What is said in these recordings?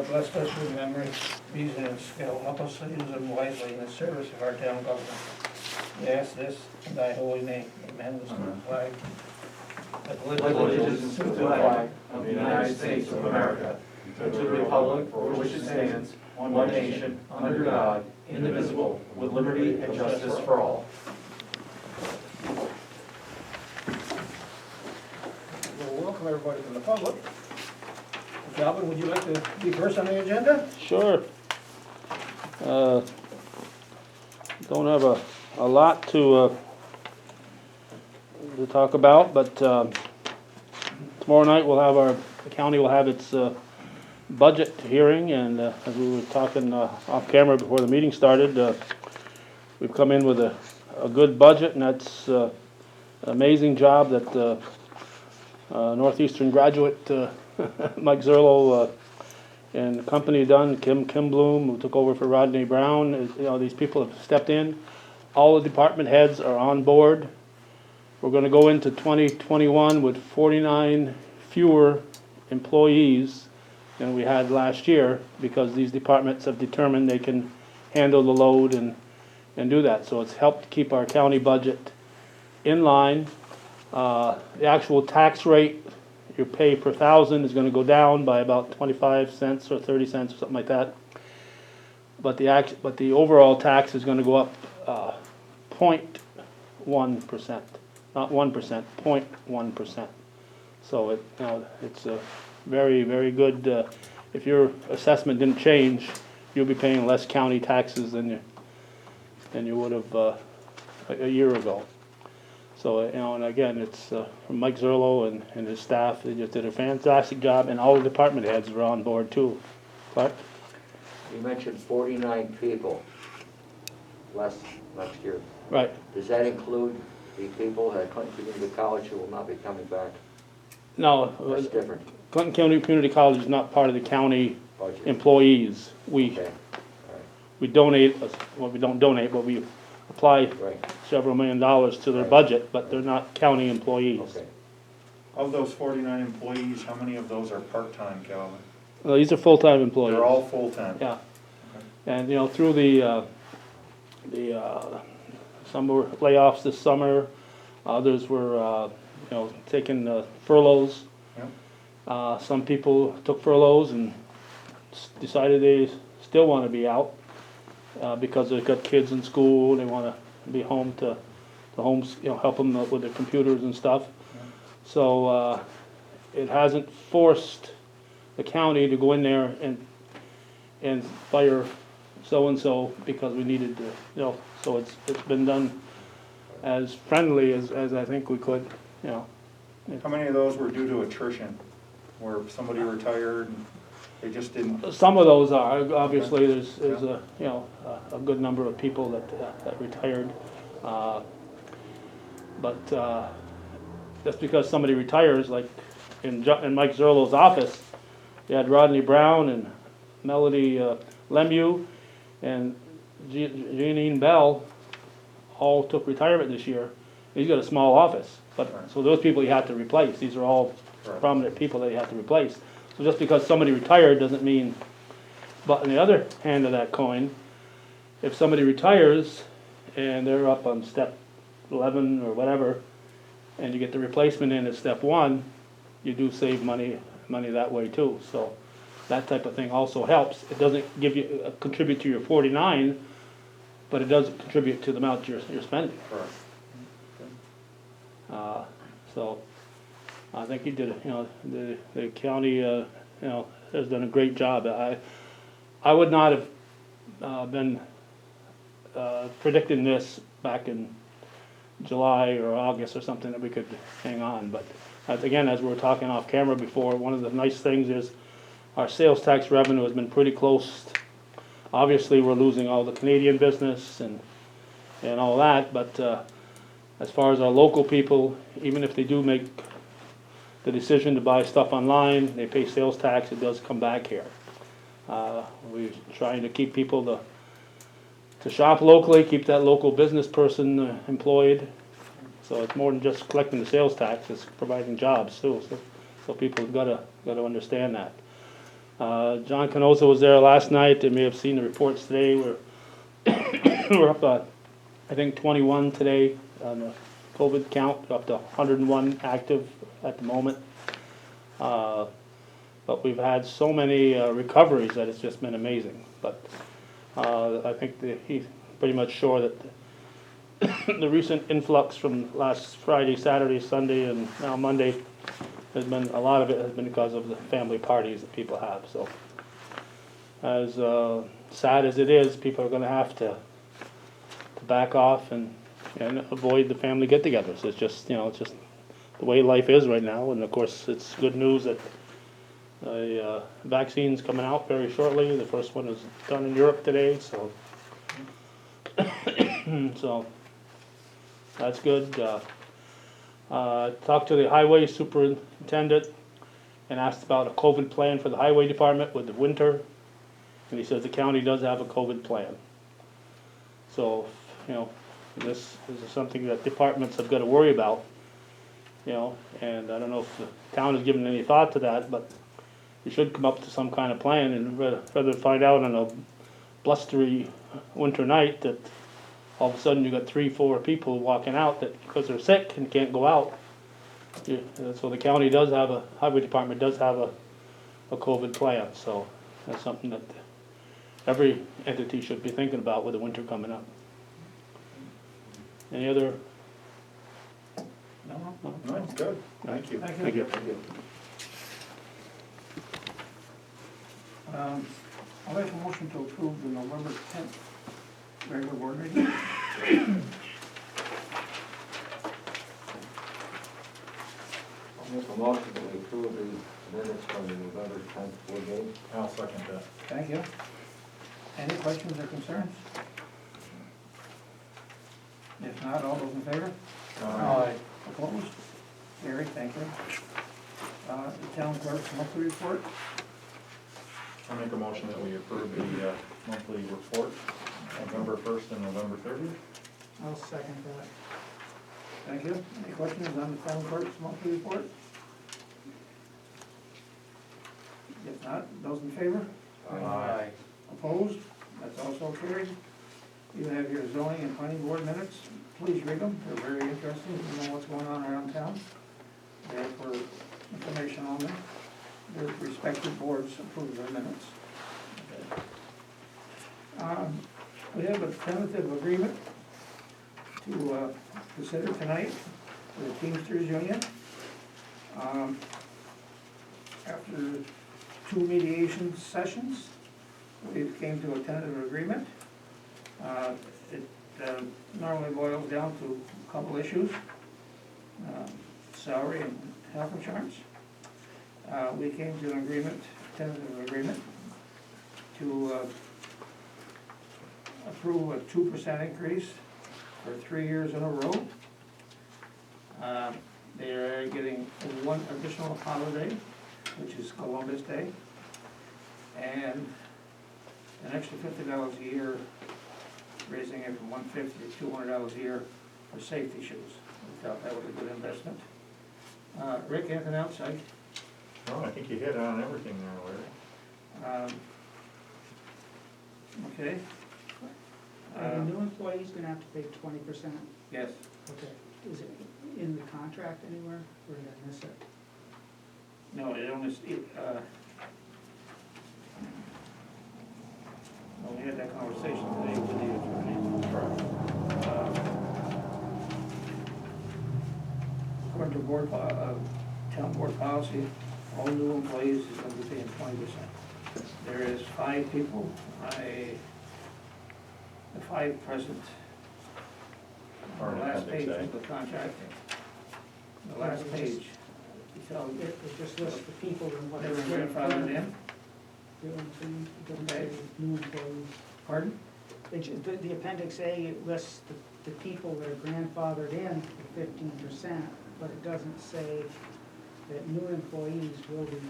have blessed us with memory, reason, and skill. Help us to use them wisely in the service of our town government. We ask this in thy holy name. Amen. Let's do the flag. Pledge allegiance to the flag of the United States of America, and to the republic for which it stands, one nation, under God, indivisible, with liberty and justice for all. Well, welcome everybody from the public. Calvin, would you like to be first on the agenda? Sure. Don't have a lot to talk about, but tomorrow night the county will have its budget hearing, and as we were talking off camera before the meeting started, we've come in with a good budget, and that's an amazing job that Northeastern graduate Mike Zerlo and the company done. Kim Bloom, who took over for Rodney Brown. These people have stepped in. All the department heads are on board. We're going to go into 2021 with 49 fewer employees than we had last year, because these departments have determined they can handle the load and do that. So it's helped keep our county budget in line. The actual tax rate, your pay per thousand, is going to go down by about 25 cents or 30 cents or something like that. But the overall tax is going to go up 0.1%, not 1%, 0.1%. So it's a very, very good. If your assessment didn't change, you'll be paying less county taxes than you would have a year ago. So, and again, it's from Mike Zerlo and his staff. They just did a fantastic job, and all the department heads are on board too. Clark? You mentioned 49 people less next year. Right. Does that include the people at Clinton Community College who will not be coming back? No, That's different. Clinton County Community College is not part of the county Budget. employees. Okay. We donate, well, we don't donate, but we apply Right. several $1 million to their Right. budget, but they're not county employees. Okay. Of those 49 employees, how many of those are part-time, Calvin? Well, these are full-time employees. They're all full-time? Yeah. And, through some were layoffs this summer, others were, taking furloughs. Yep. Some people took furloughs and decided they still want to be out because they've got kids in school. They want to be home to help them with their computers and stuff. Yeah. So it hasn't forced the county to go in there and fire so-and-so because we needed to, so it's been done as friendly as I think we could, How many of those were due to attrition, where somebody retired and they just didn't? Some of those are, obviously, there's a good number of people that retired. But just because somebody retires, like in Mike Zerlo's office, you had Rodney Brown and Melody Lemieux and Jeanine Bell all took retirement this year. He's got a small office, but Right. so those people you have to replace. These are all Right. prominent people that you have to replace. So just because somebody retired doesn't mean. But on the other hand of that coin, if somebody retires and they're up on step 11 or whatever, and you get the replacement in at step 1, you do save money that way too. So that type of thing also helps. It doesn't contribute to your 49, but it does contribute to the amount you're spending. Correct. So I think he did. The county has done a great job. I would not have been predicting this back in July or August or something that we could hang on. But again, as we were talking off camera before, one of the nice things is our sales tax revenue has been pretty close. Obviously, we're losing all the Canadian business and all that, but as far as our local people, even if they do make the decision to buy stuff online, they pay sales tax, it does come back here. We're trying to keep people to shop locally, keep that local business person employed. So it's more than just collecting the sales tax, it's providing jobs too. So people have got to understand that. John Canosa was there last night. You may have seen the reports today. We're up, I think 21 today on the COVID count, up to 101 active at the moment. But we've had so many recoveries that it's just been amazing. But I think that he's pretty much sure that the recent influx from last Friday, Saturday, Sunday, and now Monday has been, a lot of it has been because of the family parties that people have. So as sad as it is, people are going to have to back off and avoid the family get-togethers. It's just, it's just the way life is right now. And of course, it's good news that the vaccine's coming out very shortly. The first one is done in Europe today, so so that's good. Talked to the highway superintendent and asked about a COVID plan for the highway department with the winter, and he says the county does have a COVID plan. So, this is something that departments have got to worry about, and I don't know if the town has given any thought to that, but you should come up to some kind of plan, and rather find out on a blustery winter night that all of a sudden you got 3-4 people walking out that because they're sick and can't go out. So the county does have highway department does have a COVID plan, so that's something that every entity should be thinking about with the winter coming up. Any other? No? No, it's good. Thank you. Thank you. Thank you. I'll make a motion to approve the November 10th regular board meeting. I'll make a motion that we approve the minutes from the November 10th board meeting. I'll second that. Thank you. Any questions or concerns? If not, all those in favor? Opposed? Carried, thank you. The town clerk's monthly report. I'll make a motion that we approve the monthly report, November 1st and November 30th. I'll second that. Thank you. Any questions on the town clerk's monthly report? If not, those in favor? Aye. Opposed? That's also carried. You have your zoning and planning board minutes. Please read them. They're very interesting. You know what's going on around town. They're for information on them. Their respective boards approve their minutes. We have a tentative agreement to consider tonight with the Teamsters Union. After 2 mediation sessions, we came to a tentative agreement. It normally boils down to a couple issues, salary and health insurance. We came to an agreement, tentative agreement, to approve a 2% increase for 3 years in a row. They are getting 1 additional holiday, which is Columbus Day, and an extra $50 a year, raising it from $150 to $200 a year for safety shoes. We thought that was a good investment. Rick, anything else? No, I think you hit on everything there, Larry. Okay. Are the new employees gonna have to pay 20%? Yes. Okay. Is it in the contract anywhere, or did I miss it? No, it only, well, we had that conversation today with the attorney. According to board, town board policy, all new employees is going to be paying 20%. There is 5 people, the 5 present. Or The an last page appendix A. of the contract. The last page. It tells you It just lists the people and what they they're were grandfathered in. You know what I'm saying? It doesn't say Okay. new employees. Pardon? The appendix A lists the people that are grandfathered in for 15%, but it doesn't say that new employees will be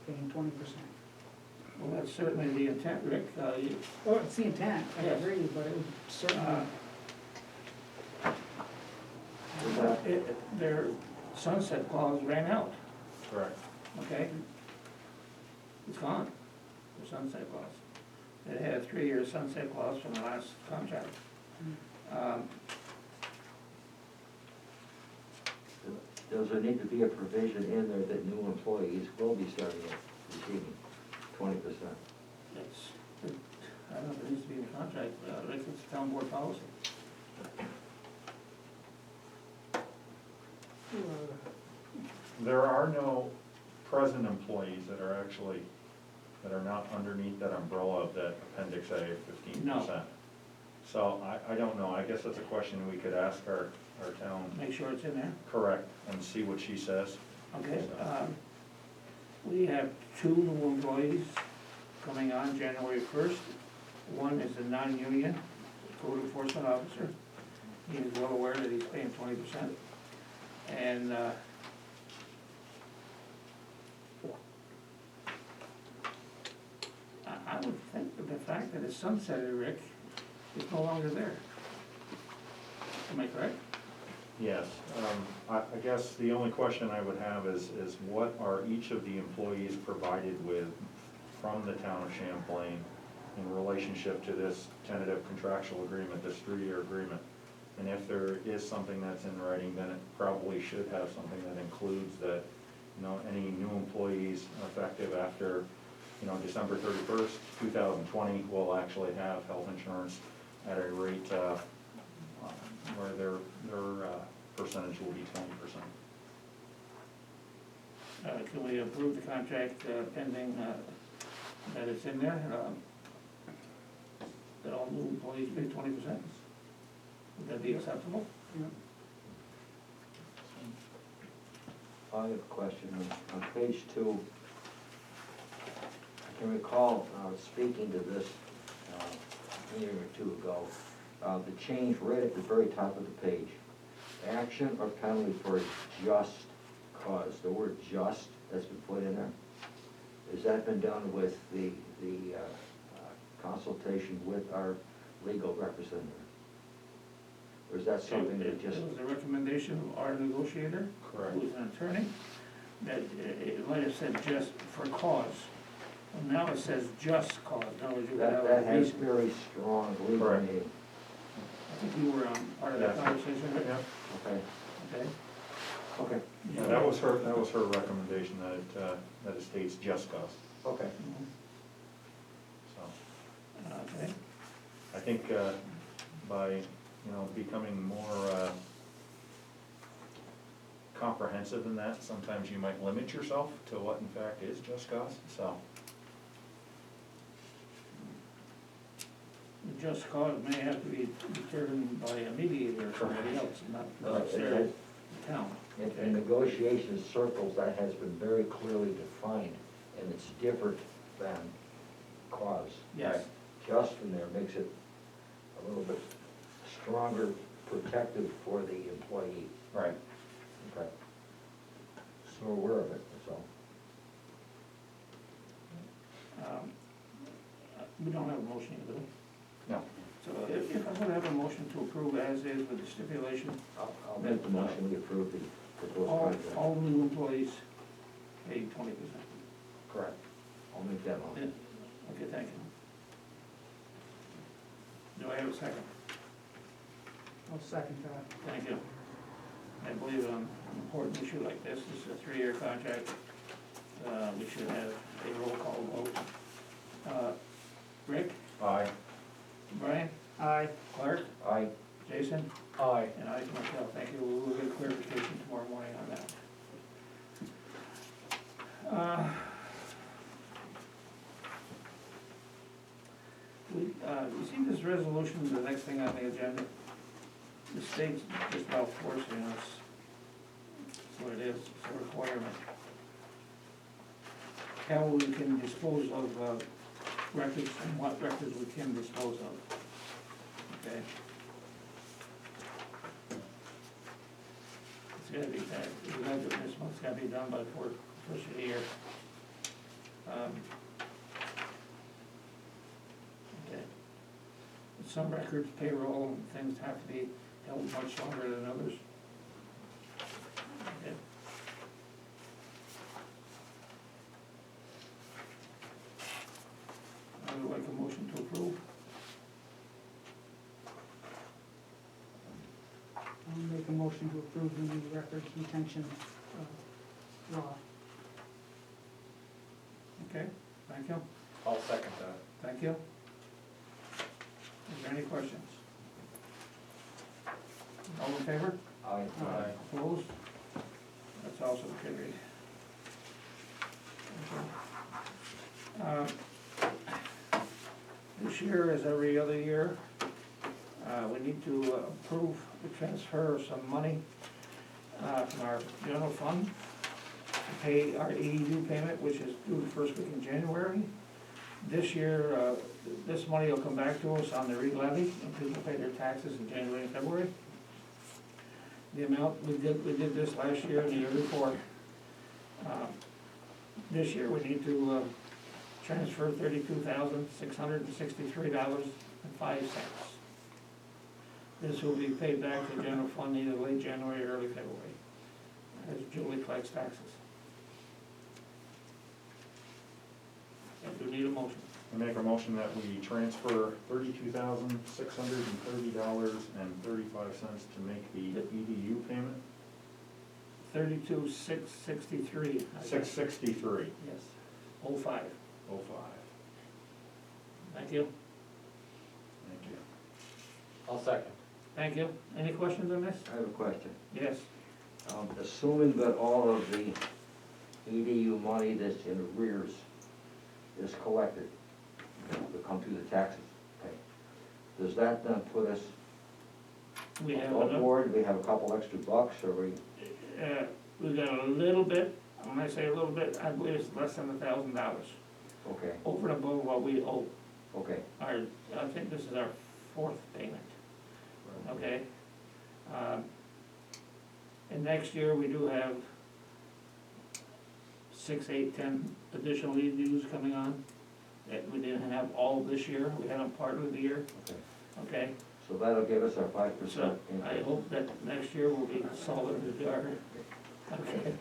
paying 20%. Well, that's certainly the intent, Rick. Oh, it's the intent, I Yes. agree, but it would certainly, Their sunset clause ran out, Correct. okay? It's gone, the sunset clause. It had a 3-year sunset clause from the last contract. Does there need to be a provision in there that new employees will be starting at receiving 20%? It's, I don't know if it needs to be in the contract, I think it's town board policy. There are no present employees that are actually, that are not underneath that umbrella of that appendix A of 15%. No. So I don't know, I guess that's a question we could ask our town, Make sure it's in there. correct, and see what she says. Okay, we have 2 new employees coming on January 1st. One is a non-union code enforcement officer. He is well aware that he's paying 20%. And, I would think that the fact that it's sunsetted, Rick, is no longer there. Am I correct? Yes, I guess the only question I would have is what are each of the employees provided with from the town of Champlain in relationship to this tentative contractual agreement, this 3-year agreement? And if there is something that's in writing, then it probably should have something that includes that, you know, any new employees effective after, you know, December 31st, 2020 will actually have health insurance at a rate where their percentage will be 20%. Can we approve the contract pending that it's in there? That all new employees pay 20%? Would that be acceptable? I have a question on page 2. I can recall speaking to this a year or 2 ago. The change right at the very top of the page. Action or penalty for a just cause. The word just that's been put in there. Has that been done with the consultation with our legal representative? Or is that something that just... It was a recommendation of our negotiator, Correct. who's an attorney, that it might have said just for cause. And now it says just cause. In other words, you would have a That has reason. very strong legal Correct. meaning. I think you were part of that Yes. conversation, right? Yeah. Okay, Okay. okay, Yeah, that was her recommendation, that it states just cause, okay. Mhm. so. Okay. I think by, you know, becoming more comprehensive in that, sometimes you might limit yourself to what in fact is just cause, so. The just cause may have to be determined by a mediator or somebody else, not necessarily the town. In negotiation circles, that has been very clearly defined, and it's different than cause. Yes. Just in there makes it a little bit stronger, protective for the employee. Right. Okay. So we're aware of it, so. We don't have a motion, do we? No. So if I'm gonna have a motion to approve as is with the stipulation, I'll make the motion, we approve the proposed all contract. new employees pay 20%. Correct. I'll make that Yeah. motion. Okay, thank you. Do I have a second? I'll second that. Thank you. I believe on an important issue like this is a 3-year contract. We should have a roll call vote. Rick, Aye. Brian, Aye. Clark, Aye. Jason, Aye. and I myself. Thank you. We'll get clarification tomorrow morning on that. You see this resolution, the next thing on the agenda? The state's just about forcing us. That's what it is, it's a requirement. How we can dispose of records and what records we can dispose of. Okay? It's gotta be, we gotta do this one, it's gotta be done by the first of the year. Okay. Some records, payroll and things have to be held much longer than others. Okay. would like a motion to approve? I'll make a motion to approve the records retention, law. Okay, thank you, I'll second that. thank you. Is there any questions? All in favor? Aye. Opposed? That's also carried. This year, as every other year, we need to approve the transfer of some money from our general fund to pay our EEU payment, which is due the first week in January. This year, this money will come back to us on the re-levy, and people pay their taxes in January and February. The amount, we did this last year and the year before. This year, we need to transfer $32,663.05. This will be paid back to the general fund either late January or early February, as Julie collects taxes. And we need a motion. I make a motion that we transfer $32,630.35 to make the EDU payment. 32,663. 663. Yes, 05. 05. Thank you, Thank you. I'll second. thank you. Any questions on this? I have a question. Yes. Assuming that all of the EDU money that's in arrears is collected, will come through the taxes, okay? Does that then put us We have on enough, board? Do we have a couple extra bucks, or we, we got a little bit, when I say a little bit, I believe it's less than $1,000, okay, over and above what we owe. okay. I think this is our fourth payment, okay? And next year, we do have 6, 8, 10 additional EDUs coming on that we didn't have all this year, we had them part of the year, Okay. okay? So that'll give us our 5% So I increase. hope that next year will be solid as we are. Okay,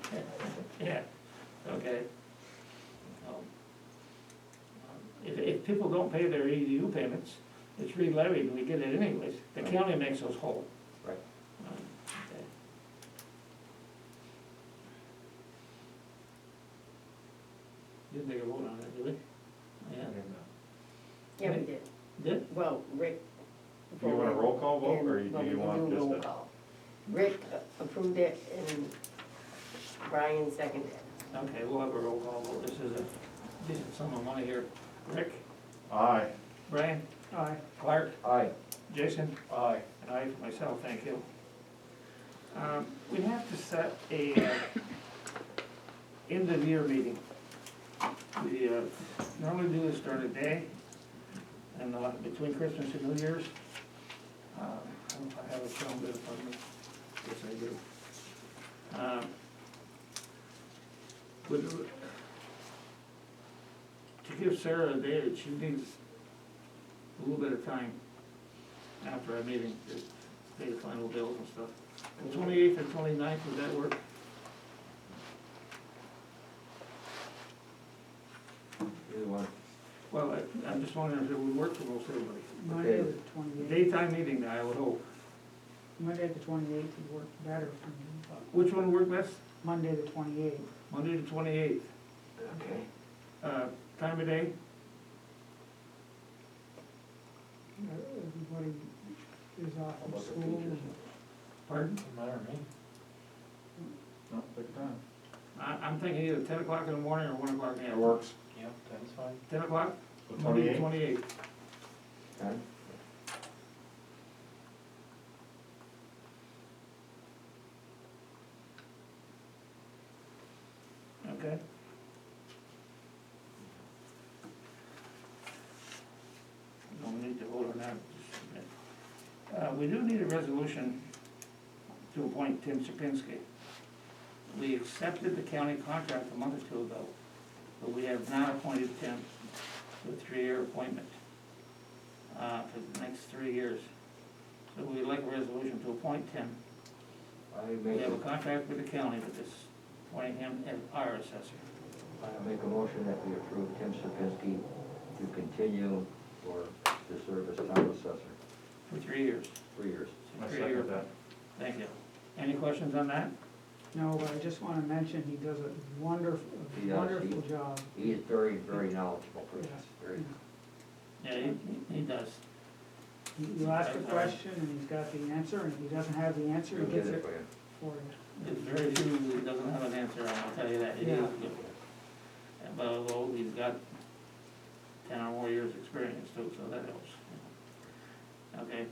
yeah, okay. If people don't pay their EDU payments, it's re-levied and we get it anyways. The county makes us whole. Right. Okay. Didn't take a vote on it, did we? Yeah. Yeah, we did. Did? Well, Rick. Do you want a roll call vote, or and- do you well, want we can do just roll a? call. Rick approved it and Brian seconded it. Okay, we'll have a roll call vote. This is a decent sum of money here. Rick? Aye. Brian? Aye. Clark? Aye. Jason? Aye. And I for myself, thank you. We have to set a end of year meeting. We normally do this during the day and between Christmas and New Year's. I don't know if I have a calendar in front of me. Yes, I do. To give Sarah a day that she needs a little bit of time after our meeting to pay the final bills and stuff. The 28th or 29th, would that work? Either one. Well, I'm just wondering if it would work for most everybody. Monday Okay. the 28th. Daytime meeting, I would hope. Monday the 28th would work better for me, but Which one would work best? Monday the 28th. Monday the 28th. Okay. Time of day? Everybody is off How from about the school. teachers? Pardon? Doesn't matter to me. No, pick a time. I'm thinking either 10 o'clock in the morning or 1 o'clock in the It afternoon. works. Yep, that's fine. 10 o'clock? So Monday the 28? 28th. Okay. Okay. No need to vote on that. We do need a resolution to appoint Tim Sapinski. We accepted the county contract a month or two ago, but we have not appointed Tim to a 3-year appointment for the next 3 years. So we'd like a resolution to appoint Tim. I We make, have a a- contract with the county, but this appointing him as our assessor. I make a motion that we approve Tim Sapinski to continue or to serve as town assessor. For 3 years. 3 years. I 3 year. second that. Thank you. Any questions on that? No, but I just wanna mention, he does a wonderful, He does. wonderful job. He is very, very knowledgeable person. Yes. Very. Yeah, he does. You ask a question and he's got the answer, and if he doesn't have the answer, he He'll gets get it for you. for you. There's very few who doesn't have an answer, I'll tell you that. He is Yeah. good. But although he's got 10 or more years' experience too, so that helps. Okay,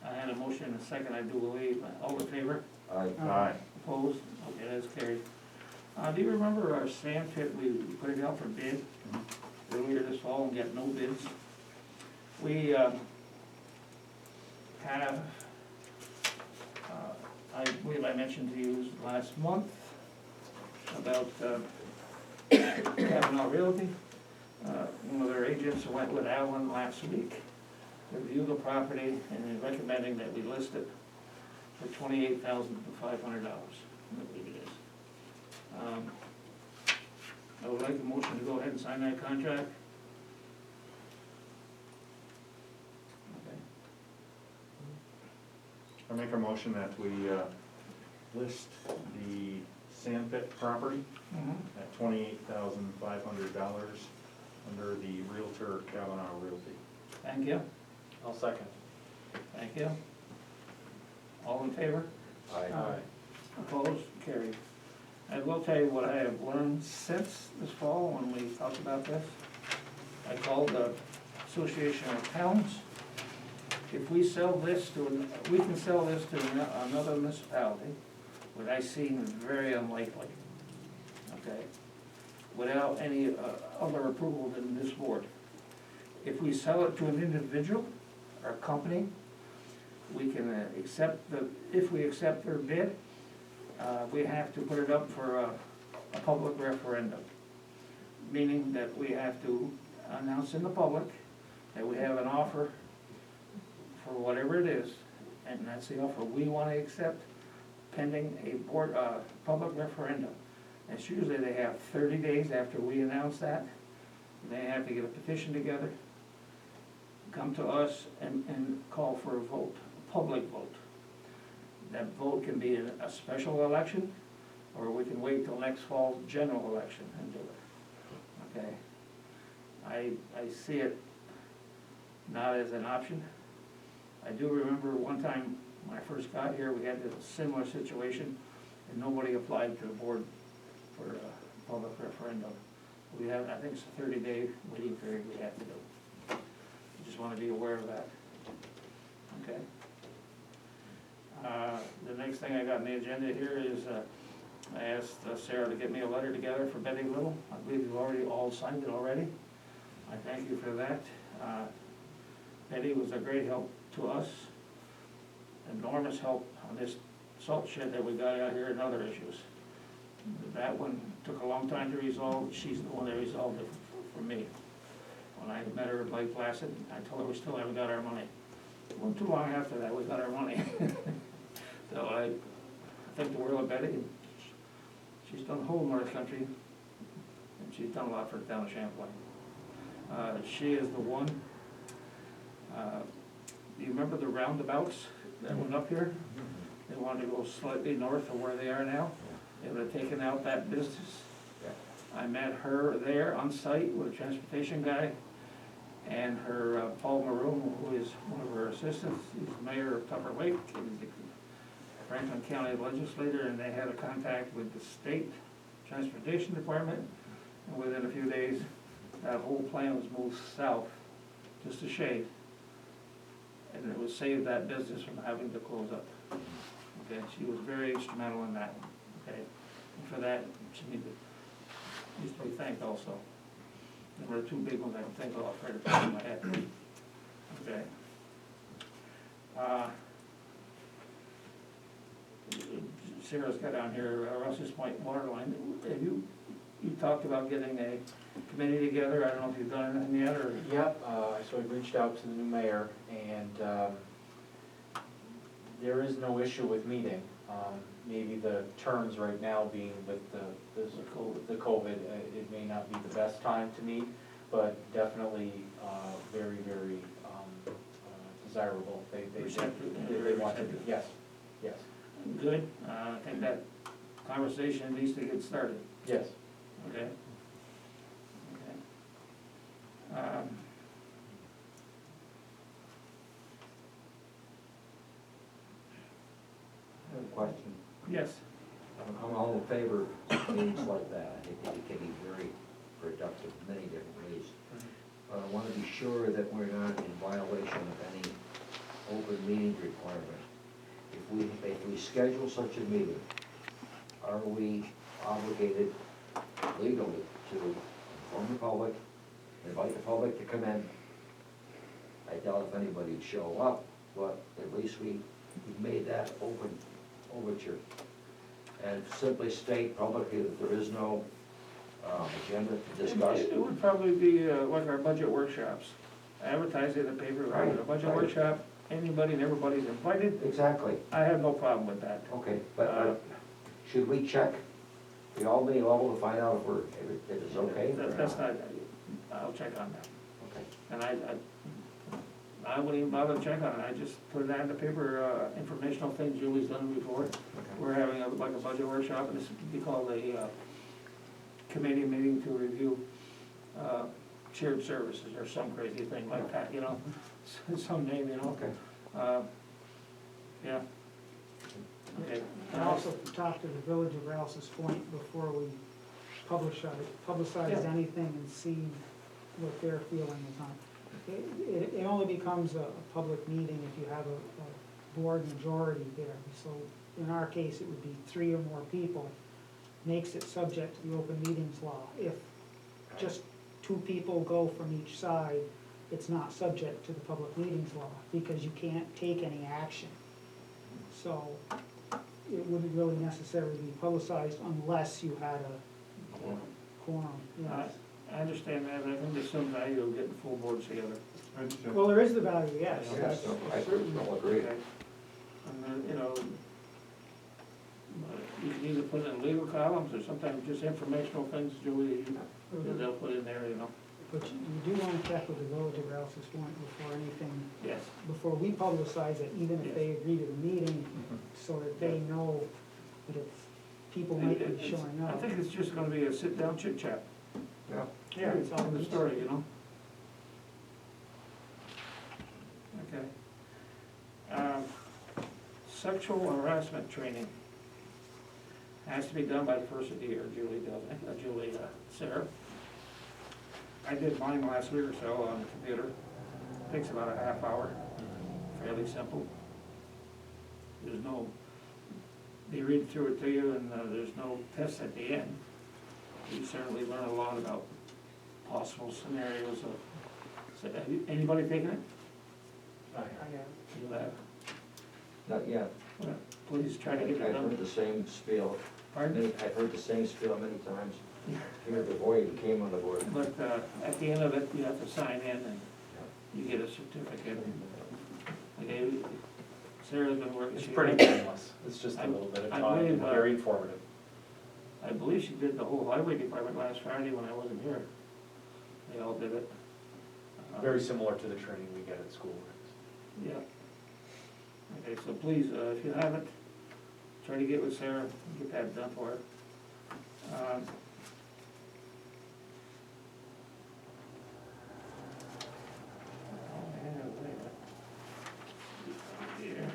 I had a motion and a second, I do believe. All in favor? Aye. Opposed? Okay, that's carried. Do you remember our sand pit, we put it out for bid earlier this fall and got no bids? We, have, I believe I mentioned to you last month about, Kavanaugh Realty. One of their agents went with Alan last week to review the property and recommending that we list it for $28,500, I believe it is. I would like a motion to go ahead and sign that contract. Okay. I make a motion that we list the sand pit property at $28,500 under the Realtor Kavanaugh Realty. Thank you, I'll second. thank you. All in favor? Aye. Opposed? Carried. I will tell you what I have learned since this fall when we talked about this. I called the Association of Towns. If we sell this to, we can sell this to another municipality, which I seem very unlikely, okay? Without any other approval than this board. If we sell it to an individual or a company, we can accept if we accept their bid, we have to put it up for a public referendum. Meaning that we have to announce in the public that we have an offer for whatever it is, and that's the offer we want to accept pending a board, public referendum. It's usually they have 30 days after we announce that. They have to get a petition together, come to us and call for a vote, a public vote. That vote can be a special election, or we can wait till next fall's general election and do it, okay? I see it not as an option. I do remember one time when I first got here, we had a similar situation, and nobody applied to the board for a public referendum. We have, I think it's a 30-day waiting period we have to do. I just want to be aware of that, okay? The next thing I got on the agenda here is, I asked Sarah to get me a letter together for Betty Little. I believe you've already all signed it already. I thank you for that. Betty was a great help to us, enormous help on this salt shed that we got out here and other issues. That one took a long time to resolve. She's the one that resolved it for me. When I met her at Lake Placid, I told her we still haven't got our money. It wasn't too long after that, we got our money. So I think the world of Betty, and she's done the whole North Country, and she's done a lot for the town of Champlain. She is the one, do you remember the roundabouts that went up here? They wanted to go slightly north of where they are now. They would have taken out that business. I met her there on site with a transportation guy, and her Paul Maroon, who is one of her assistants. He's the mayor of Tupper Lake, and the Franklin County legislator, and they had a contact with the state transportation department. And within a few days, that whole plan was moved south, just a shade. And it would save that business from having to close up. Okay, she was very instrumental in that, okay? And for that, she needs to be thanked also. There were two big ones I can think of right at the top of my head. Okay. Sarah's got down here, Russ's Point water line. Have you talked about getting a committee together? I don't know if you've done anything yet, or? Yep, so we reached out to the new mayor, and there is no issue with meeting. Maybe the terms right now being with the COVID, it may not be the best time to meet, but definitely, very, very, desirable. They Receptive, they very want to, receptive. yes, yes, Good, I think that conversation needs to get started, yes. okay? Okay. I have a question. Yes, I'm all in favor of meetings like that. I think it can be very productive in many different ways. But I want to be sure that we're not in violation of any open meeting requirement. If we schedule such a meeting, are we obligated legally to inform the public, invite the public to come in? I doubt if anybody would show up, but at least we made that open overture. And simply state publicly that there is no agenda to discuss. it would probably be like our budget workshops. Advertise it in the paper, we're having a budget Right. workshop, anybody and everybody's invited. Exactly, I have no problem with that. okay, but should we check the Albany level to find out if it's okay? or That's not, I'll check on that. Okay. And I wouldn't even bother to check on it, I just put it out in the paper, informational thing, Julie's done it before. We're having like a budget workshop, and this would be called a committee meeting to review shared services, or some crazy thing like that, you know, some name, you know. Okay. Yeah. Okay. And also to talk to the village of Rouse's Point before we publicize Yeah. anything and see what their feeling is on. It only becomes a public meeting if you have a board majority there. So in our case, it would be 3 or more people, makes it subject to the open meetings law. If just 2 people go from each side, it's not subject to the public meetings law, because you can't take any action. So it wouldn't really necessarily be publicized unless you had a quorum, yes. I understand that, I think there's some value of getting full boards together. Well, there is the value, yes. Yes, no, I Certainly. will agree. Okay. And then, you know, you can either put in legal columns, or sometimes just informational things, Julie, they'll put in there, you know. But you do want to check with the village of Rouse's Point before anything, Yes. before we publicize it, even if they agree to the meeting, so that they know that it's, people might be showing I up. think it's just gonna be a sit-down chit-chat. Yeah. Yeah, it's all the good. story, you know? Okay. Sexual harassment training has to be done by the first of the year, Julie does, Sarah. I did mine last week or so on the computer. Takes about a half hour, fairly simple. There's no, they read through it to you, and there's no test at the end. You certainly learn a lot about possible scenarios of, so anybody taken it? I You have? Not yet. Well, please try to I've get it heard done. the same spiel, Pardon? I've heard the same spiel many times, here before you came on the board. But at the end of it, you have to sign in, and you get a certificate. Okay, Sarah's been working. It's she- pretty painless, it's just a little bit of I time, believe, and very informative. I believe she did the whole highway department last Friday when I wasn't here. They all did it. Very similar to the training we get at school. Yeah. Okay, so please, if you haven't, try to get with Sarah, and get that done for her. Here.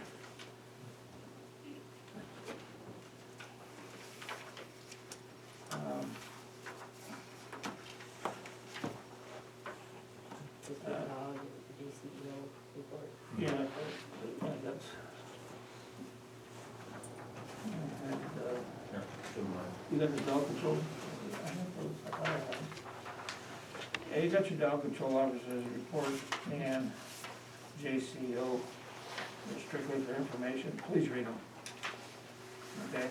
Just the DCEO report. Yeah, that's. And, Here, give them you got the dog control? Yeah, you got your dog control officer's report and JCO, they're strictly for information, please read them. Okay?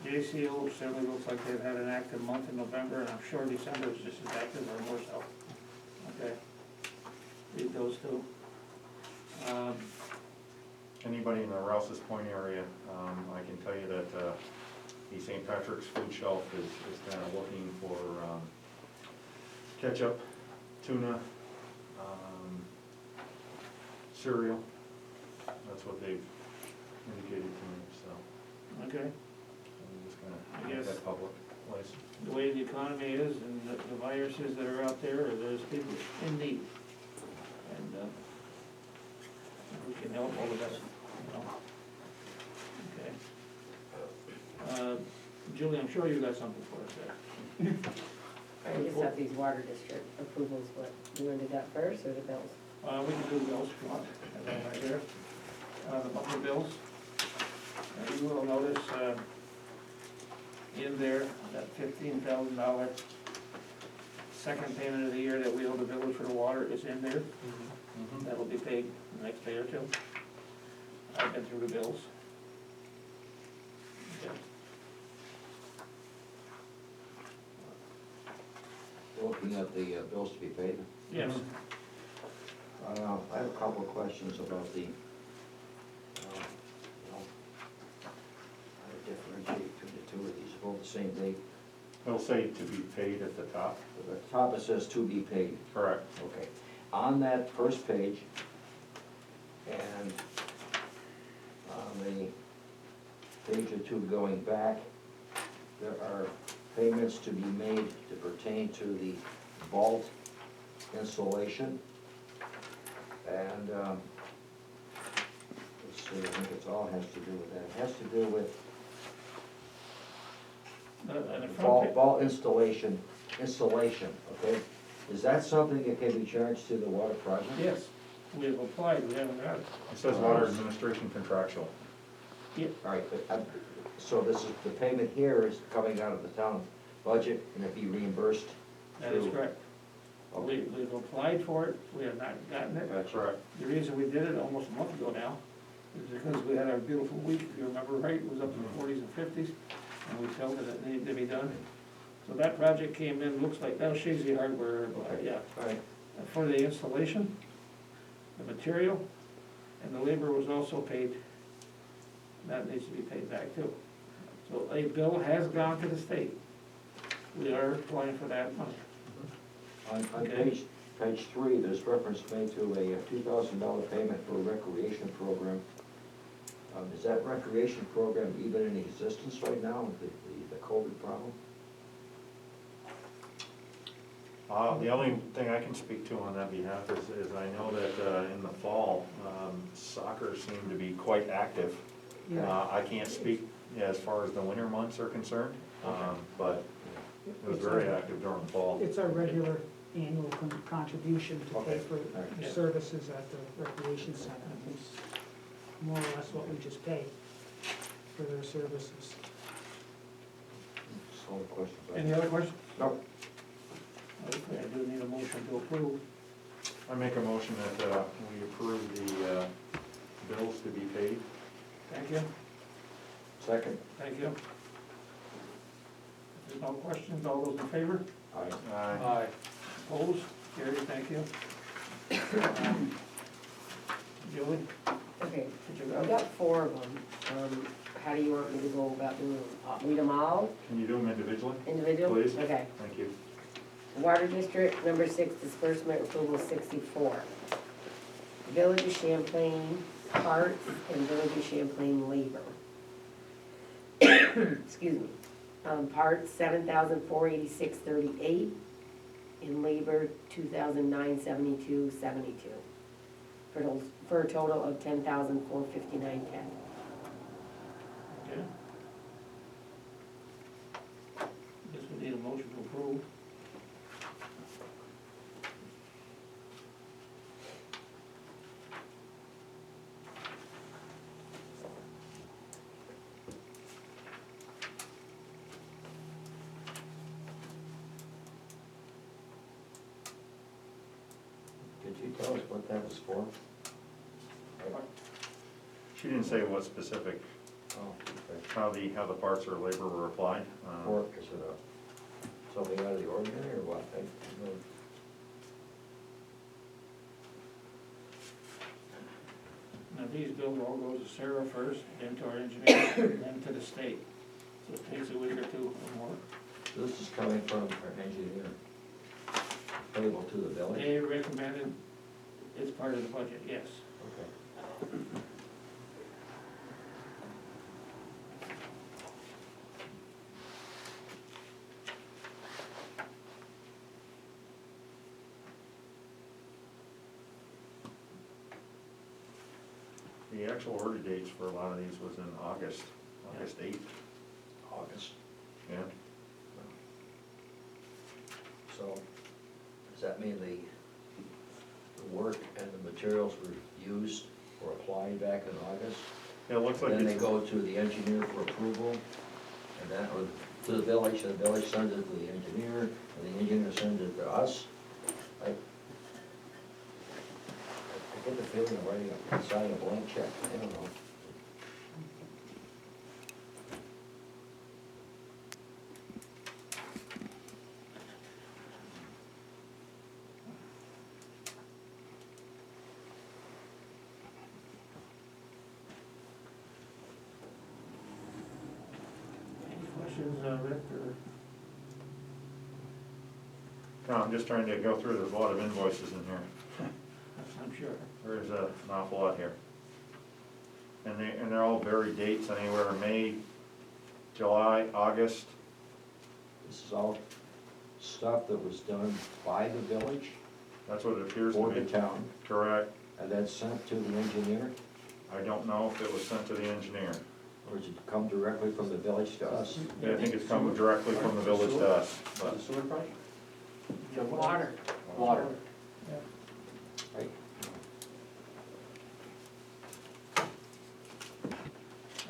JCO certainly looks like they've had an active month in November, and I'm sure December is just as active or more so. Okay? Read those two. Anybody in the Rouse's Point area, I can tell you that the St. Patrick's Food Shelf is kind of looking for ketchup, tuna, cereal. That's what they've indicated to me, so Okay, I'm just gonna I make guess- that public place. the way the economy is and the viruses that are out there, there's people in need. And, if we can help all of us, you know. Okay. Julie, I'm sure you got something for us there. I just have these water district approvals, what, you wanna do that first or the bills? We can do the bills if you want, have that right there. The monthly bills. You will notice, in there, that $15,000 second payment of the year that we owe the village for the water is in there. That'll be paid the next day or two. I've been through the bills. Okay. Looking at the bills to be paid, Yes, I have a couple of questions about the, how to differentiate between the two of these, both the same date. It'll say to be paid at the top. At the top it says to be paid. Correct. Okay. On that first page, and on the page or two going back, there are payments to be made to pertain to the vault installation. And, let's see, I think it all has to do with that. It has to do with and the front vault, vault installation, okay? Is that something that can be charged to the water project? yes, we have applied, we haven't got it. It says water administration contractual. All right, but, so this is, the payment here is coming out of the town budget, and it be reimbursed? That is through- correct. We've applied for it, we have not gotten it. That's Correct. The reason we did it almost a month ago now is because we had our beautiful week, if you remember right, it was up in the 40s and 50s, and we felt that it needed to be done. So that project came in, looks like, that was Shazy Hardware, yeah. All right, And for the installation, the material, and the labor was also paid. That needs to be paid back too. So a bill has gone to the state. We are applying for that money. on Okay. page 3, there's reference made to a $2,000 payment for a recreation program. Is that recreation program even in existence right now with the COVID problem? The only thing I can speak to on that behalf is I know that in the fall, soccer seemed to be quite active. I can't speak as far as the winter months are concerned, but it was very active during the fall. It's our regular annual contribution to pay Okay. for All right. the services at the recreation center. It's more or less what we just pay for their services. That's all the questions I have. Any other questions? No. Okay, I do need a motion to approve. I make a motion that we approve the bills to be paid. Thank you, Second? thank you. If there's no questions, all those in favor? Aye. Opposed? Carried, thank you. Julie, Okay, did you I've got got 4 of them. How do you want me to go about doing them? Read them all Can you do them individually? individually? Please. Okay. Thank you. Water District, number 6, disbursement approval 64. Village of Champlain parts and Village of Champlain labor. Excuse me. Parts, $7,486.38, and labor, $2,972.72, for a total of $10,459.10. Okay. Guess we need a motion to approve. Could you tell us what that was for? She didn't say what specific, Oh, okay. how the parts or labor were applied. Or is it something out of the ordinary or what? Now, these bills all go to Sarah first, then to our engineer, then to the state. So it takes a week or two or more. So this is coming from our engineer. payable to the village? They recommended it's part of the budget, yes. Okay. The actual order dates for a lot of these was in August 8th. August. Yeah. So, does that mean the work and the materials were used or applied back in August? Yeah, it looks like Then they it's, go to the engineer for approval, and then, or to the village sends it to the engineer, and the engineer sends it to us? I get the feeling of writing signing a blank check, I don't know. Any questions, Rick, or? no, I'm just trying to go through, there's a lot of invoices in here. I'm sure. There's an awful lot here. And they're all varied dates, anywhere May, July, August. This is all stuff that was done by the village That's what it appears to for the be. town, Correct. and then sent to the engineer, I don't know if it was sent to the engineer. or did it come directly from the village to us? I think it's coming directly from the village to us, but sewer project? The water. Water. Right?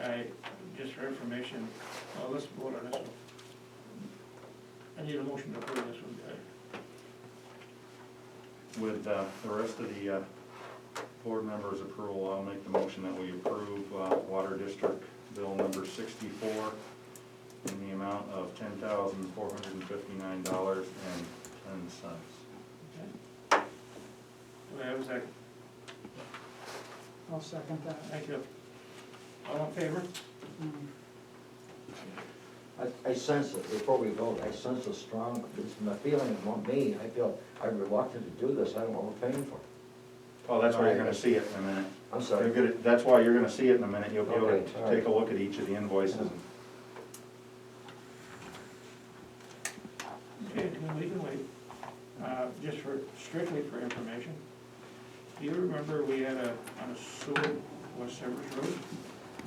All right, just for information, let's vote on this one. I need a motion to approve this one, with the rest of the board members' approval, I'll make the motion that we approve Water District Bill number 64 in the amount of $10,459.10. Okay. Do I have a second? I'll second that. Thank you. All in favor? Mm. I sense it, before we vote, I sense a strong, it's my feeling among me, I feel I'm reluctant to do this, I don't know what we're paying for. Oh, that's why you're gonna see it in a minute. I'm sorry. That's why you're gonna see it in a minute, you'll be able Okay, to all take a right. look at each of the invoices. Okay, we can wait. Just for, strictly for information. Do you remember we had on a sewer, West Service Road,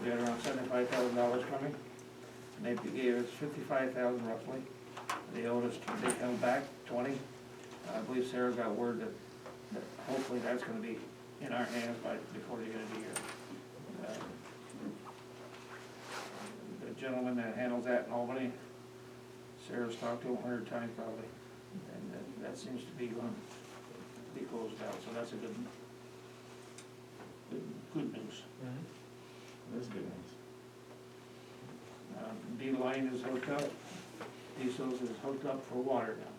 we had around $75,000 coming? And they gave us $55,000 roughly. They owed us, they held back 20. I believe Sarah got word that hopefully that's gonna be in our hands before the end of the year. The gentleman that handles that in Albany, Sarah's talked to him 100 times probably, and that seems to be going to be closed out, so that's a good news. That's good news. D-Line is hooked up, D-Sills is hooked up for water now.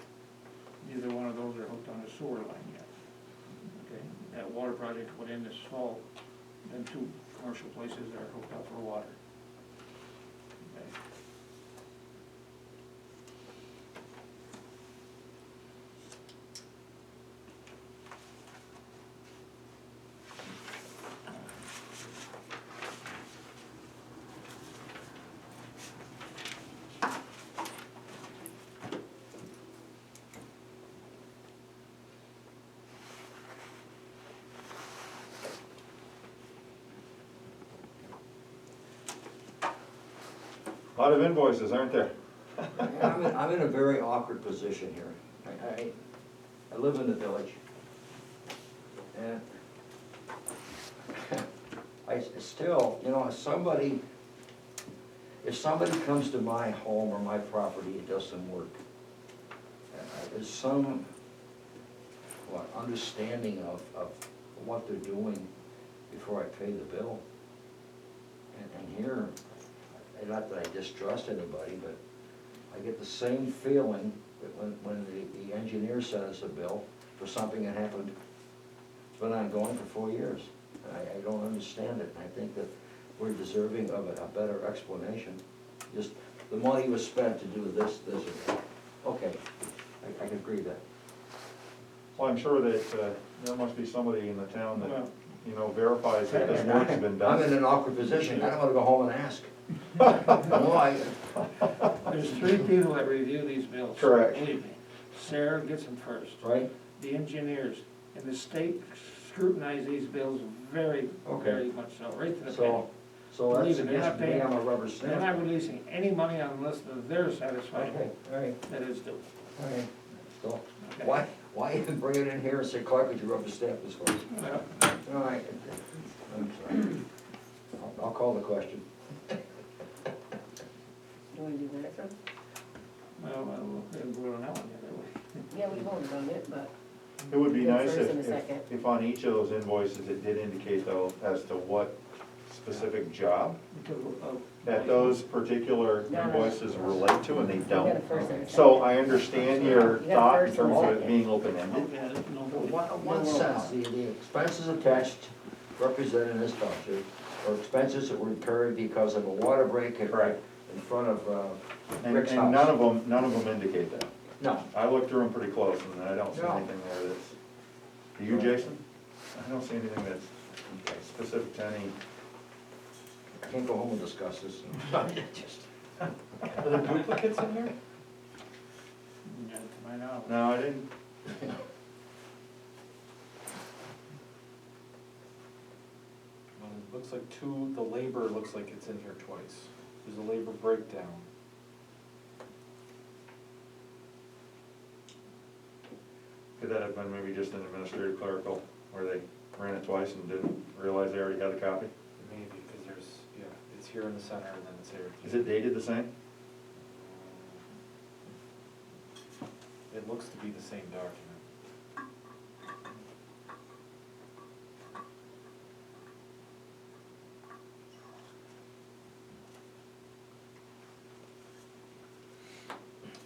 Neither one of those are hooked on a sewer line yet. Okay, that water project went in this fall, then 2 commercial places are hooked up for water. Okay. A lot of invoices, aren't there? I'm in a very awkward position here. I live in the village, and I still, you know, if somebody comes to my home or my property and does some work, there's some, understanding of what they're doing before I pay the bill. And here, not that I distrust anybody, but I get the same feeling that when the engineer sent us a bill for something that happened, it's been ongoing for 4 years. I don't understand it, and I think that we're deserving of a better explanation. Just, the money was spent to do this, and that. Okay, I can agree with that. Well, I'm sure that, there must be somebody in the town that, Well, verifies that this work's been I'm in done. an awkward position, I don't wanna go home and ask. No, there's three people that review these bills. Correct. Believe me. Sarah gets them first. right? The engineers and the state scrutinize these bills very, Okay. very much so, right to the penny. So that's, Believe it, they're not to me, paying- I'm a rubber They're not stamp. releasing any money unless they're satisfied Okay, all right, that it's due. all right. So, Okay? why even bring it in here and say, Clark, would you rubber stamp this for me? Well, All right, I'm sorry. I'll call the question. Do we do minutes from? we'll vote on that one the other way. Yeah, we voted on it, but It would be The nice first and the second. if on each of those invoices, it did indicate though, as to what specific job Because of- that those particular No, no. invoices relate to, and they we got a don't. first and a second. So I understand your You got thought in first and terms of it second. being open-ended. Okay, no So vote. one sentence, the expenses attached represented in this voucher, or expenses that were incurred because of a water break in Correct. front of And Rick's and none house. of them indicate that. No, I looked through them pretty close, and I don't see No. anything there that's, do you, Jason? I don't see anything that's specific to any, I can't go home and discuss this. Just- Are there duplicates in here? Yeah, to my knowledge. no, I didn't, It looks like the labor looks like it's in here twice. There's a labor breakdown. could that have been maybe just an administrative clerical, where they ran it twice and didn't realize they already had the copy? Maybe, because there's, yeah, it's here in the center and then it's here. Is it dated the same? It looks to be the same document.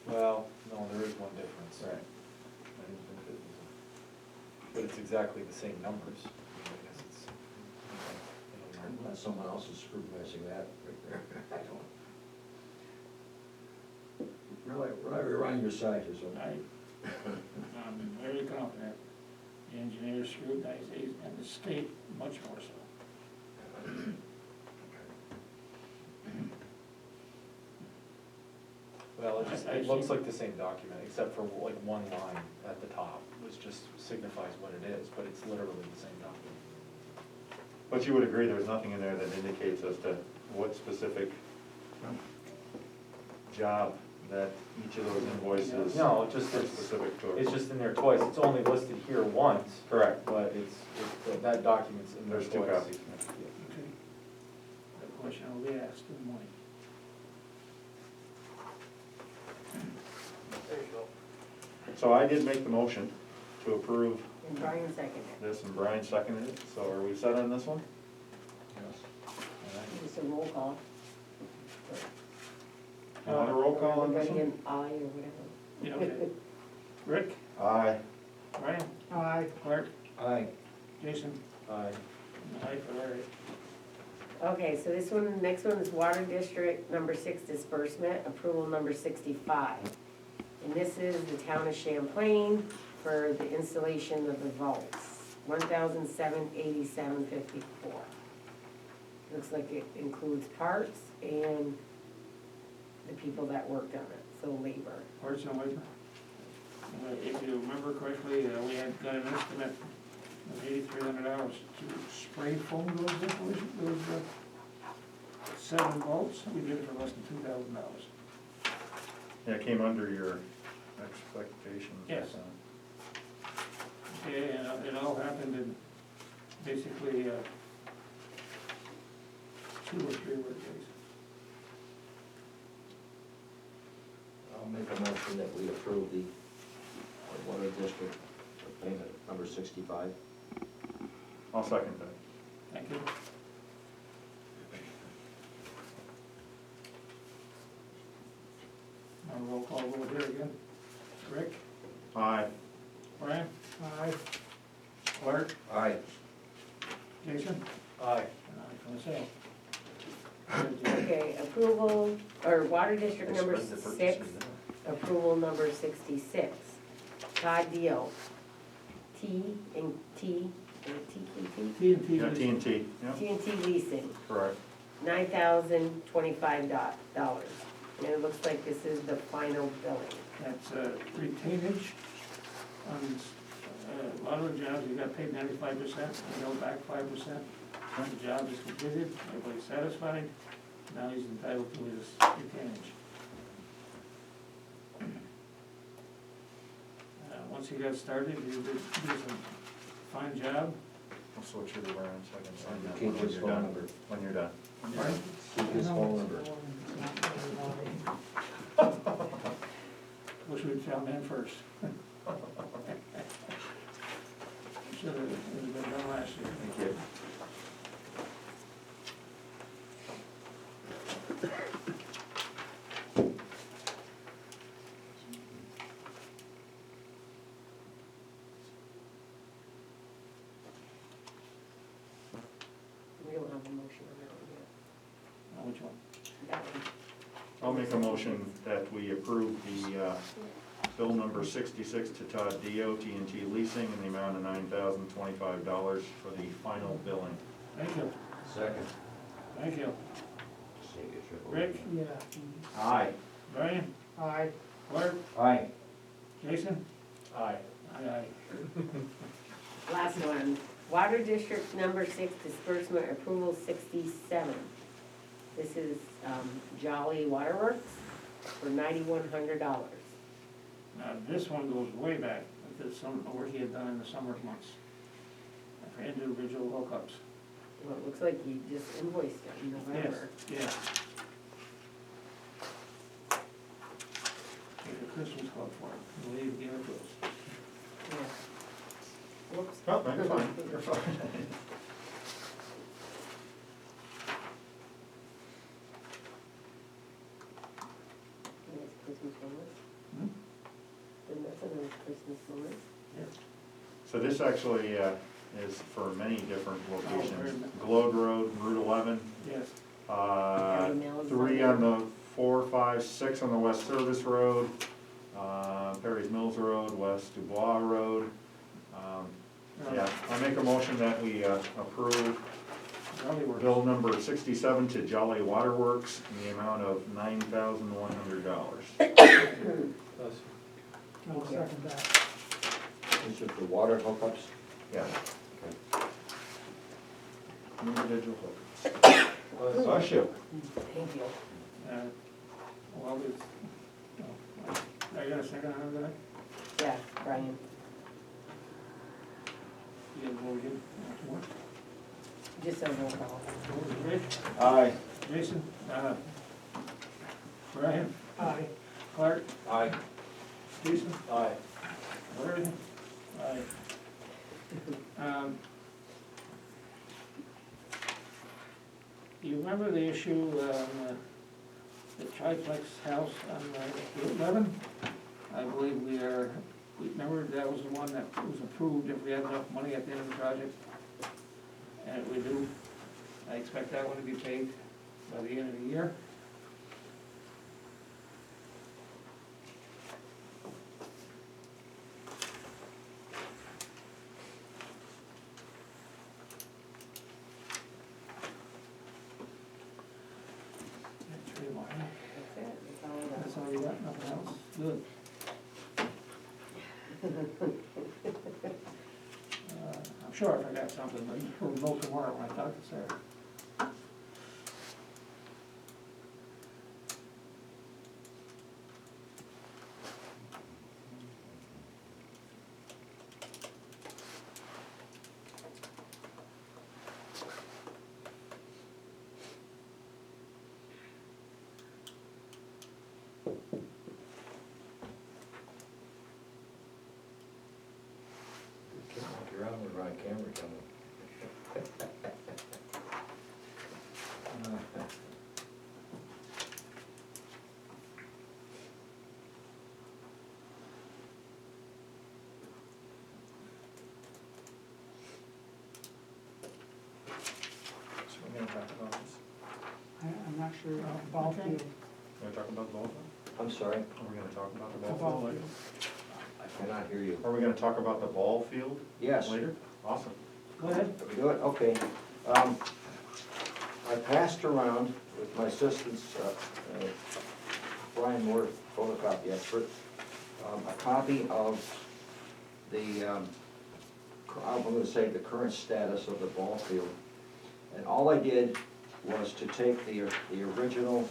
Well, no, there is one difference. Right. But it's exactly the same numbers. I guess it's. I don't know. Unless someone else is scrutinizing that right there. I don't. Really, you're on your side here, so. I'm very confident the engineers scrutinize these, and the state much more so. Well, it just, I it see. looks like the same document, except for like one line at the top, which just signifies what it is, but it's literally the same document. But you would agree there's nothing in there that indicates as to what specific job that each of those invoices No, it just, are it's, specific to. it's just in there twice, it's only listed here once. Correct. But that document's in there There's twice. two copies. Okay. The question will be asked in the morning. There you go. So I did make the motion to approve And Brian seconded. this, and Brian seconded it, so are we set on this one? Just a roll call. You want a roll call on this Everybody one? in aye or whatever. Yeah, okay. Rick, Aye. Brian, Aye. Clark, Aye. Jason, Aye. and aye for Larry. Okay, so this one, next one is Water District number 6 disbursement, approval number 65. And this is the town of Champlain for the installation of the vaults, $1,787.54. Looks like it includes parts and the people that worked on it, so labor. Parts and labor. If you remember correctly, we had got an estimate of $8,300 to spray foam those 7 volts. We did it for less than $2,000. Yeah, it came under your expectations. Yes. Okay, and it all happened in basically 2 or 3 work days. I'll make a motion that we approve the water district payment number 65. I'll second that. Thank you. Now roll call vote here again. Rick, Aye. Brian, Aye. Clark, Aye. Jason, Aye. and I for myself. Okay, approval, or Water District number 6, approval number 66. Todd Deal, and T, TKT? T&T. Yeah, TNT, yeah, T&T leasing, correct. $9,025. And it looks like this is the final billing. That's retainage. On a lot of the jobs, you got paid 95%, you go back 5%. The job is completed, everybody's satisfied, now he's entitled to his retainage. Once he got started, he did some fine job. I'll switch you around so I can sign that Keep one his when phone you're done. number. When you're done. Right? Keep his phone number. Wish we'd found that first. Should have, it would have been done last year. Thank you. We don't have a motion on that one Which one? yet. That one. I'll make a motion that we approve the bill number 66 to Todd Dio, TNT Leasing, in the amount of $9,025 for the final billing. Thank you, Second. thank you. Signature. Rick? Yeah. Aye. Brian? Aye. Clark? Aye. Jason? Aye. Aye, aye. Last one, Water District number 6 disbursement approval 67. This is Jolly Waterworks for $9,100. Now, this one goes way back, with some work he had done in the summer months, for individual hookups. Well, it looks like you just invoiced it in November. Yes, yeah. Get a Christmas club for it, the way you give it to us. Yeah. Whoops. Oh, no, you're fine, you're fine. Nice Christmas bonus. Hmm? Then that's a nice Christmas bonus. So this actually is for many different very locations. nice. Globe Road, Route 11, Yes, Harry Mills 3 on on the 4, 5, 6 on the West Service Road, Perry's Mills Road, West Dubois Road. Yeah, I make a motion that we approve Jolly Works. bill number 67 to Jolly Waterworks in the amount of $9,100. I'll second that. This is the water hookups? Yeah. Okay. Individual hookups. Bless you. Thank you. Well, it's, I got a second on that? Yeah, Brian. You got vote again? What? Just a roll call. Rick? Aye. Jason? Brian? Aye. Clark? Aye. Jason? Aye. Larry? Aye. You remember the issue, the triplex house on Route 11? I believe remember that was the one that was approved if we had enough money at the end of the project? And we do. I expect that one to be paid by the end of the year. Three more. That's it. That's all I got. That's all you got, nothing else? Good. I'm sure I forgot something, but we'll know tomorrow when I talk to Sarah. Can't walk around with our camera coming. So we're gonna talk about this? I'm not sure about Okay. field. We're gonna talk about the ball field? I'm sorry. Are we gonna talk about the ball About field? field. Cannot hear you. Are we gonna talk about the ball field Yes. later? Awesome. Go ahead. Can we do it? Okay. I passed around with my assistants, Brian Moore, photocopy expert, a copy of the, I'm gonna say the current status of the ball field. And all I did was to take the original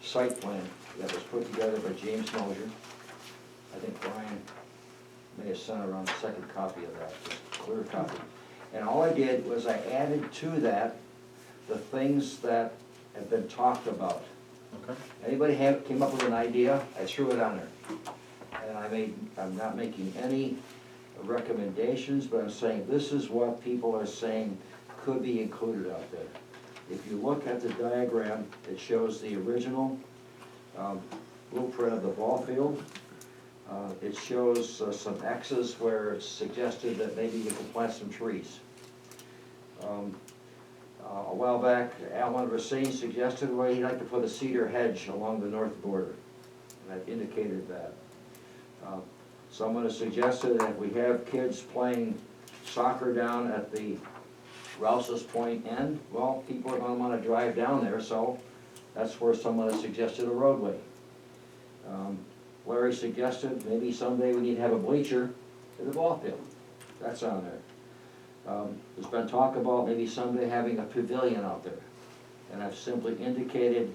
site plan that was put together by James Mosier. I think Brian may have sent around a second copy of that, just a clear copy. And all I did was I added to that the things that have been talked about. Okay. Anybody came up with an idea, I threw it on there. And I'm not making any recommendations, but I'm saying this is what people are saying could be included out there. If you look at the diagram, it shows the original blueprint of the ball field. It shows some X's where it's suggested that maybe you can plant some trees. A while back, Alan Racine suggested, well, he'd like to put a cedar hedge along the north border, and I've indicated that. Someone has suggested that if we have kids playing soccer down at the Rouse's Point end, well, people are gonna wanna drive down there, so that's where someone has suggested a roadway. Larry suggested maybe someday we need to have a bleacher in the ball field. That's on there. There's been talk about maybe someday having a pavilion out there. And I've simply indicated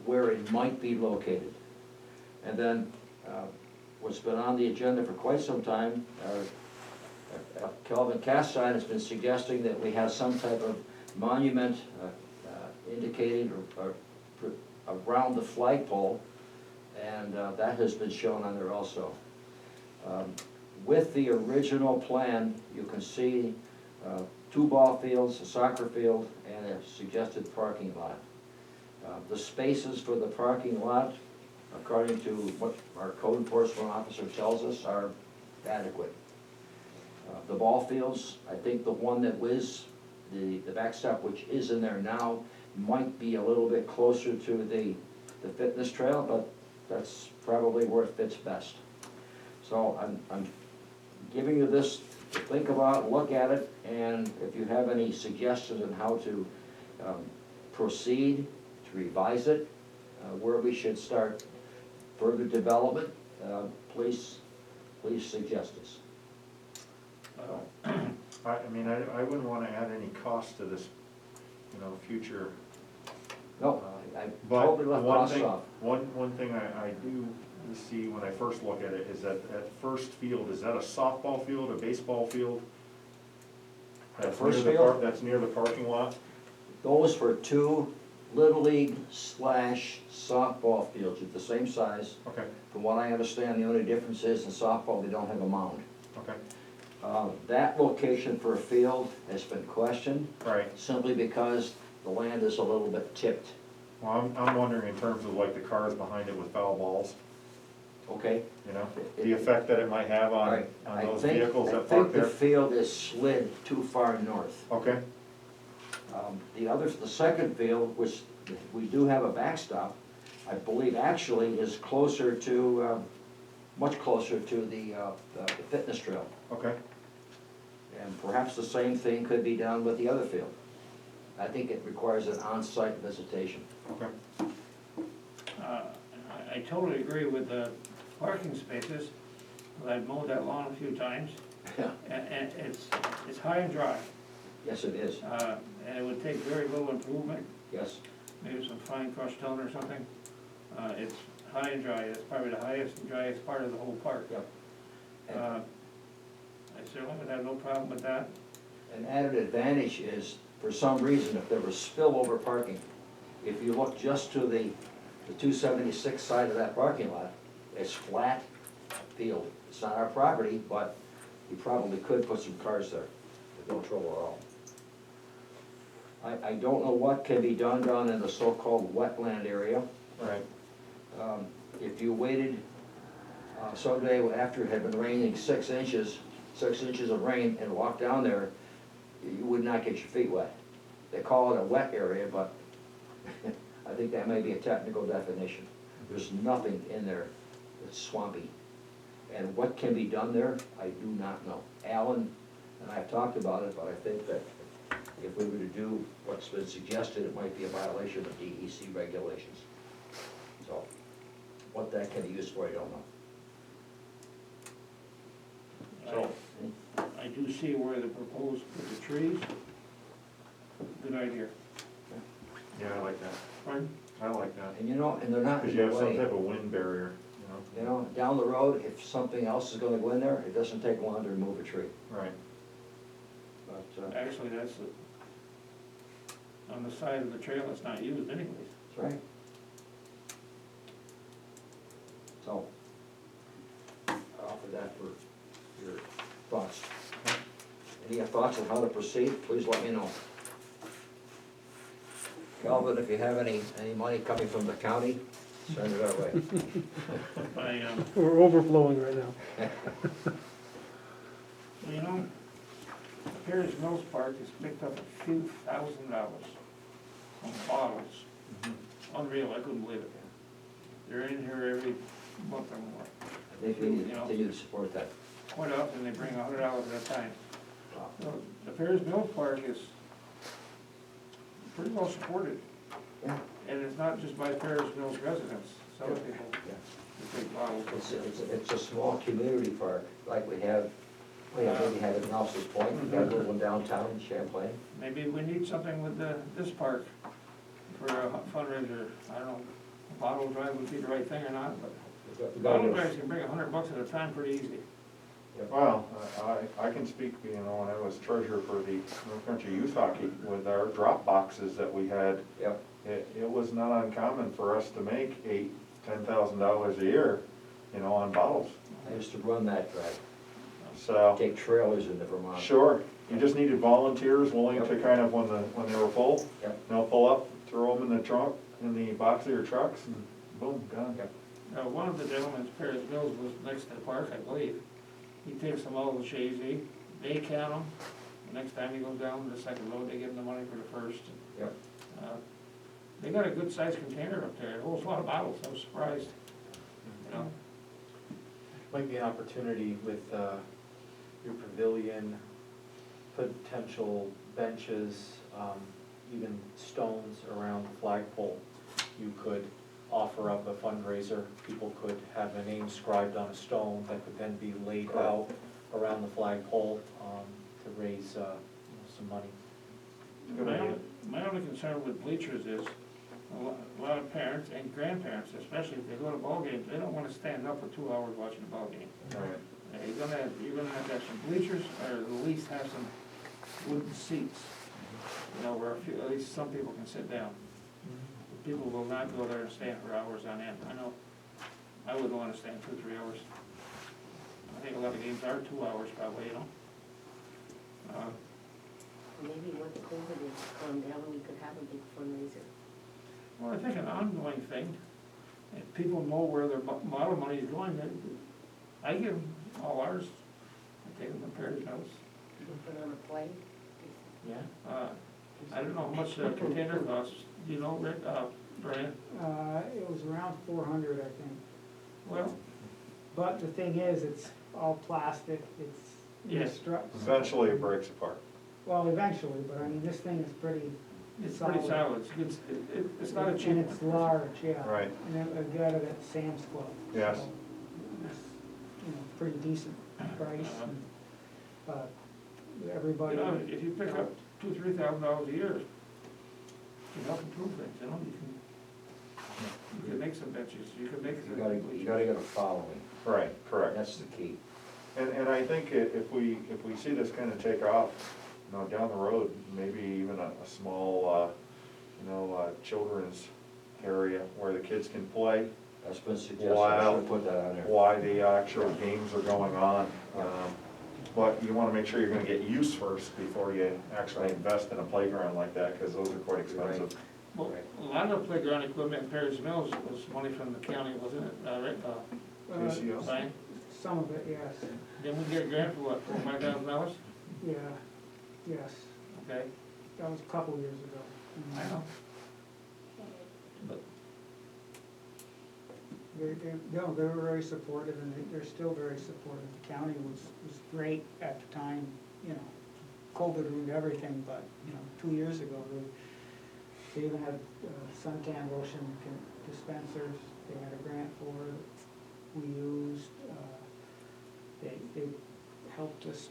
where it might be located. And then what's been on the agenda for quite some time, Kelvin Castine has been suggesting that we have some type of monument indicated or around the flagpole. And that has been shown on there also. With the original plan, you can see 2 ball fields, a soccer field, and a suggested parking lot. The spaces for the parking lot, according to what our code enforcement officer tells us, are adequate. The ball fields, I think the one that was, the backstop which is in there now, might be a little bit closer to the fitness trail, but that's probably where it fits best. So I'm giving you this to think about, look at it, and if you have any suggestions on how to proceed, to revise it, where we should start further development, please suggest us. I mean, I wouldn't wanna add any cost to this, future. No, I But totally left one costs thing, off. one thing I do see when I first look at it is that first field, is that a softball field, a baseball field? That's first near the field? That's near the parking lot? Those were 2 Little League / softball fields at the same size. Okay, From what I understand, the only difference is in softball, they don't have a mound. okay, That location for a field has been questioned right. simply because the land is a little bit tipped, Well, I'm wondering in terms of like the cars behind it with foul balls, okay? the effect that it might have All on, right, on I those think, vehicles I that think park the there. field is slid too far north. Okay, The second field, which we do have a backstop, I believe actually is closer to, much closer to the fitness trail. okay, And perhaps the same thing could be done with the other field. I think it requires an on-site visitation. okay. I totally agree with the parking spaces. I've mowed that lawn a few times, Yeah. and it's high and dry. Yes, it is, And it would take very little improvement, yes. maybe some fine crushed stone or something. It's high and dry, it's probably the highest and driest part of the whole park. Yep. I certainly would have no problem with that. An added advantage is, for some reason, if there was spillover parking, if you look just to the 276 side of that parking lot, it's flat field. It's not our property, but you probably could put some cars there with no trouble at all. I don't know what can be done down in the so-called wetland area. Right. If you waited someday after it had been raining 6 inches of rain and walked down there, you would not get your feet wet. They call it a wet area, but I think that may be a technical definition. There's nothing in there it's swampy. And what can be done there, I do not know. Alan and I have talked about it, but I think that if we were to do what's been suggested, it might be a violation of DEC regulations. So, what that can be used for, I don't know. So, I do see where the proposed put the trees. Good idea. Yeah, I like that. Pardon? I like that. and you know, and they're not Because in you the have some way. type of wind barrier, You know, down the road, if something else is gonna go in there, it doesn't take long to remove a tree. Right. But, Actually, that's on the side of the trail that's not used anyways. that's right. So, I offer that for your thoughts. Any thoughts on how to proceed, please let me know. Calvin, if you have any money coming from the county, send it our way. We're overflowing right now. You know, Perry's Mills Park has picked up a few $1,000s on bottles. Unreal, I couldn't believe it. They're in here every month or more. I think we need to continue to support that. Quite often, they bring $100 at a time. Wow. So the Perry's Mills Park is pretty well supported. Yeah. And it's not just by Perry's Mills residents, some people, Yeah. they take bottles. It's a small community park, like we have, maybe have it in Nelson's Point, we got a little one downtown in Champlain. Maybe we need something with this park for a fundraiser. I don't know, a bottle drive would be the right thing or not, but We got bottle a- drives can bring $100 at a time pretty easy. Well, I can speak, you know, when I was treasurer for the North Country Youth Hockey, with our drop boxes that we had, Yep, it was not uncommon for us to make $8,000-$10,000 a year, you know, on bottles. I used to run that drive, So, take trailers into Vermont. sure, you just needed volunteers willing to kind of, when they were full, Yep. you know, pull up, throw them in the trunk, in the box of your trucks, and boom, gone. Yep. One of the gentlemen's Perry's Mills was next to the park, I believe. He takes them all to Shazy, they count them. The next time he goes down to the second load, they give him the money for the first. Yep. They got a good sized container up there, it holds a lot of bottles, I was surprised, you know. Might be an opportunity with your pavilion, potential benches, even stones around the flagpole. You could offer up a fundraiser, people could have a name scribed on a stone that could then be laid out around the flagpole to raise some money. Good idea. My only concern with bleachers is, a lot of parents and grandparents, especially if they go to ball games, they don't wanna stand up for 2 hours watching a ball game. Right. You're gonna have to have some bleachers, or at least have some wooden seats, you know, where at least some people can sit down. People will not go there and stand for hours on end. I know, I wouldn't wanna stand 2 or 3 hours. I think a lot of games are 2 hours probably, you know? Maybe once COVID is calmed down, we could have a big fundraiser. Well, I think an ongoing thing, if people know where their model money is going, I give them all ours, I take them to Perry's Mills. We'll put on a play. Yeah. I don't know how much the container costs, do you know, Rick, Brian? It was around 400, I think. Well, But the thing is, it's all plastic, it's Yes. Eventually it breaks apart. Well, eventually, but I mean, this thing is pretty it's pretty solid, it's not a cheap And it's one. large, yeah. Right. And I got it at Sam's Club. Yes. So it's, you know, pretty decent price, and, but everybody. You know, if you pick up $2,000-$3,000 a year, you can help improve things, you know, you can make some benches, you can make You some. gotta get a following, Right, correct. that's the key. And I think if we see this kind of take off, you know, down the road, maybe even a small, children's area where the kids can play That's been suggested, I Wow. should put that on there. while the actual games are going on. But you wanna make sure you're gonna get use first before you actually invest in a playground like that, because those are quite expensive. Well, a lot of the playground equipment in Perry's Mills was money from the county, wasn't it, Rick, ACO? Brian? Some of it, yes, Didn't we get a grant for what, $5,000? yeah, yes, Okay, that was a couple years ago. I know. But No, they were very supportive, and they're still very supportive. The county was great at the time, you know, COVID ruined everything, but, you know, 2 years ago, they even had suntan lotion dispensers, they had a grant for it, we used, they helped us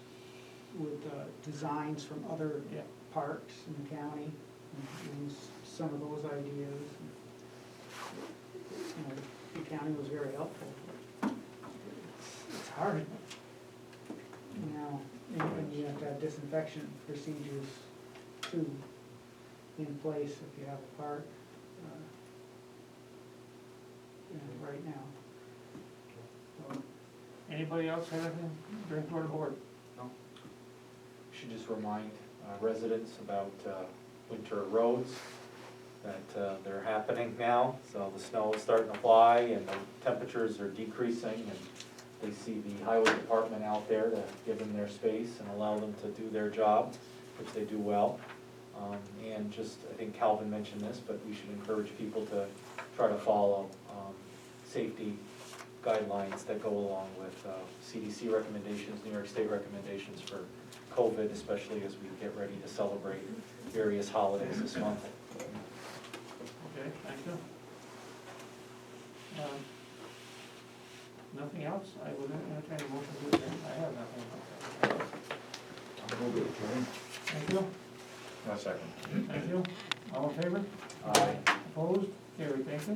with designs from other Yeah. parks in the county, and used some of those ideas. You know, the county was very helpful. It's hard, you know, and you have to have disinfection procedures too in place if you have a park, you know, right now. So, Anybody else have anything to bring forward the board? Should just remind residents about winter roads, that they're happening now. So the snow is starting to fly and the temperatures are decreasing, and they see the highway department out there to give them their space and allow them to do their job, which they do well. And just, I think Calvin mentioned this, but we should encourage people to try to follow safety guidelines that go along with CDC recommendations, New York State recommendations for COVID, especially as we get ready to celebrate various holidays this month. Okay, thank you. Nothing else? I would entertain a motion to adjourn. I have nothing else. I'll move it, Attorney. Thank you. No second. Thank you. All in favor? Aye. Opposed? Carried, thank you.